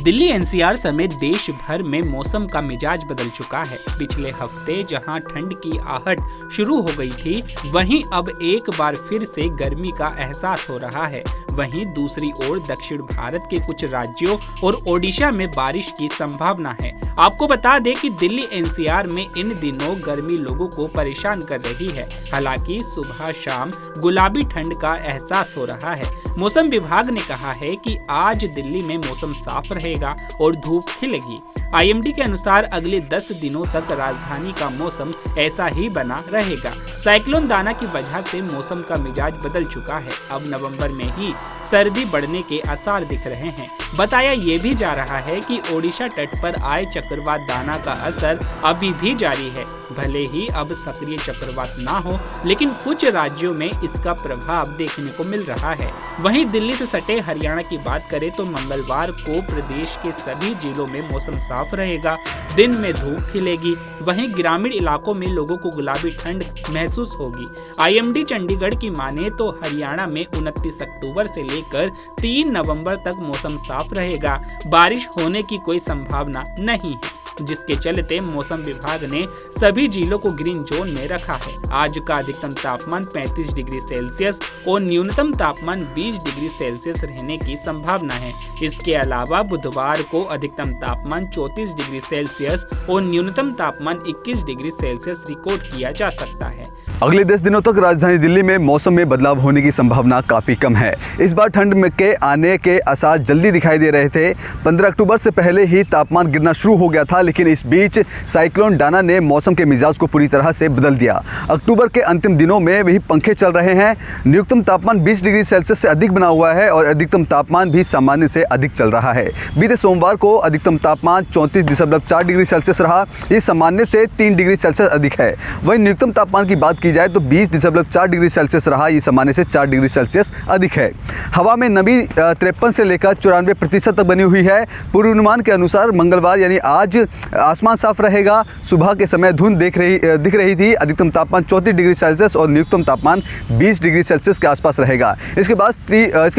Delhi NCR समेत देश भर में मौसम का मिजाज बदल चुका है। पिछले हफ्ते जहां ठंड की आहट शुरू हो गई थी, वहीं अब एक बार फिर से गर्मी का एहसास हो रहा है। वहीं दूसरी ओर दक्षिण भारत के कुछ राज्यों और ओडिशा में बारिश की संभावना है। आपको बता दें कि दिल्ली एनसीआर में इन दिनों गर्मी लोगों को परेशान कर रही है। हालांकि सुबह शाम गुलाबी ठंड का एहसास हो रहा है। मौसम विभाग ने कहा है कि आज दिल्ली में मौसम साफ रहेगा और धूप खिलेगी। आईएमडी के अनुसार अगले 10 दिनों तक राजधानी का मौसम ऐसा ही बना रहेगा। साइक्लोन दाना की वजह से मौसम का मिजाज बदल चुका है। अब नवंबर में ही सर्दी बढ़ने के आसार दिख रहे हैं। बताया ये भी जा रहा है कि ओडिशा तट पर आए चक्रवात दाना का असर अभी भी जारी है। भले ही अब सक्रिय चक्रवात ना हो, लेकिन कुछ राज्यों में इसका प्रभाव देखने को मिल रहा है। वहीं दिल्ली से सटे हरियाणा की बात करें तो मंगलवार को प्रदेश के सभी जिलों में मौसम साफ रहेगा। दिन में धूप खिलेगी। वहीं ग्रामीण इलाकों में लोगों को गुलाबी ठंड महसूस होगी। आईएमडी चंडीगढ़ की माने तो हरियाणा में 29 अक्टूबर से लेकर 3 नवंबर तक मौसम साफ रहेगा। बारिश होने की कोई संभावना नहीं है, जिसके चलते मौसम विभाग ने सभी जिलों को ग्रीन जोन में रखा है। आज का अधिकतम तापमान 35 डिग्री सेल्सियस और न्यूनतम तापमान 20 डिग्री सेल्सियस रहने की संभावना है। इसके अलावा बुधवार को अधिकतम तापमान 34 डिग्री सेल्सियस और न्यूनतम तापमान 21 डिग्री सेल्सियस रिकॉर्ड किया जा सकता है। अगले 10 दिनों तक राजधानी दिल्ली में मौसम में बदलाव होने की संभावना काफ़ी कम है। इस बार ठंड में के आने के आसार जल्दी दिखाई दे रहे थे। 15 अक्टूबर से पहले ही तापमान गिरना शुरू हो गया था, लेकिन इस बीच साइक्लोन डाना ने मौसम के मिजाज को पूरी तरह से बदल दिया। अक्टूबर के अंतिम दिनों में भी पंखे चल रहे हैं। न्यूनतम तापमान 20 डिग्री सेल्सियस से अधिक बना हुआ है और अधिकतम तापमान भी सामान्य से अधिक चल रहा है। बीते सोमवार को अधिकतम तापमान 34.4 डिग्री सेल्सियस रहा। ये सामान्य से 3 डिग्री सेल्सियस अधिक है। वहीं न्यूनतम तापमान की बात जाए तो 20.4 डिग्री सेल्सियस रहा। ये सामान्य से 4 डिग्री सेल्सियस अधिक है। हवा में नमी 53 से लेकर 94% तक बनी हुई है। पूर्वानुमान के अनुसार मंगलवार यानी आज आसमान साफ रहेगा। सुबह के समय धुंध दिख रही थी। अधिकतम तापमान 34 डिग्री सेल्सियस और न्यूनतम तापमान 20 डिग्री सेल्सियस के आसपास रहेगा। इसके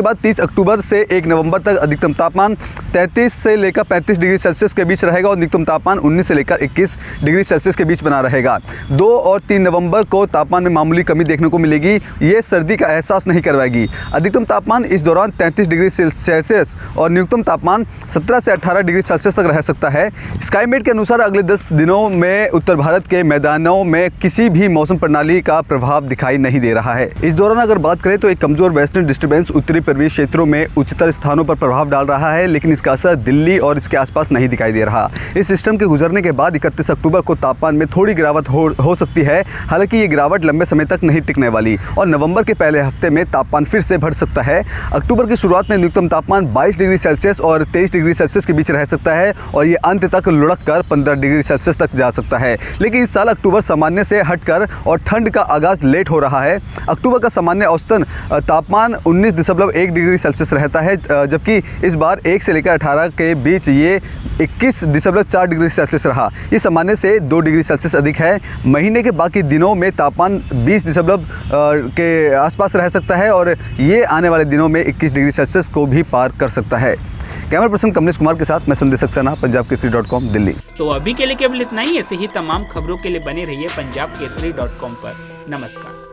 बाद 30 अक्टूबर से 1 नवंबर तक अधिकतम तापमान 33 से लेकर 35 डिग्री सेल्सियस के बीच रहेगा और न्यूनतम तापमान 19 से लेकर 21 डिग्री सेल्सियस के बीच बना रहेगा। 2 और 3 नवंबर को तापमान में मामूली कमी देखने को मिलेगी। ये सर्दी का एहसास नहीं करवाएगी। अधिकतम तापमान इस दौरान 33 डिग्री सेल्सियस और न्यूनतम तापमान 17 से 18 डिग्री सेल्सियस तक रह सकता है। स्काईमेट के अनुसार अगले 10 दिनों में उत्तर भारत के मैदानों में किसी भी मौसम प्रणाली का प्रभाव दिखाई नहीं दे रहा है। इस दौरान अगर बात करें तो एक कमजोर वेस्टर्न डिस्टर्बेंस उत्तरी पूर्वी क्षेत्रों में उच्चतर स्थानों पर प्रभाव डाल रहा है, लेकिन इसका असर दिल्ली और इसके आसपास नहीं दिखाई दे रहा। इस सिस्टम के गुजरने के बाद 31 अक्टूबर को तापमान में थोड़ी गिरावट हो सकती है। हालांकि ये गिरावट लंबे समय तक नहीं टिकने वाली और नवंबर के पहले हफ्ते में तापमान फिर से बढ़ सकता है। अक्टूबर की शुरुआत में न्यूनतम तापमान 22 डिग्री सेल्सियस और 23 डिग्री सेल्सियस के बीच रह सकता है और ये अंत तक लुढ़क कर 15 डिग्री सेल्सियस तक जा सकता है। लेकिन इस साल अक्टूबर सामान्य से हटकर और ठंड का आगाज लेट हो रहा है। अक्टूबर का सामान्य औसतन तापमान 19.1 डिग्री सेल्सियस रहता है, जबकि इस बार 1 से लेकर 18 के बीच ये 21.4 डिग्री सेल्सियस रहा। ये सामान्य से 2 डिग्री सेल्सियस अधिक है। महीने के बाकी दिनों में तापमान 20 के आसपास रह सकता है और ये आने वाले दिनों में 21 डिग्री सेल्सियस को भी पार कर सकता है। कैमरा पर्सन कमलेश कुमार के साथ मैं संदेश सक्सेना, पंजाबकेसरी.com दिल्ली। तो अभी के लिए केवल इतना ही। ऐसे ही तमाम खबरों के लिए बने रहिए पंजाबकेसरी.com पर। नमस्कार।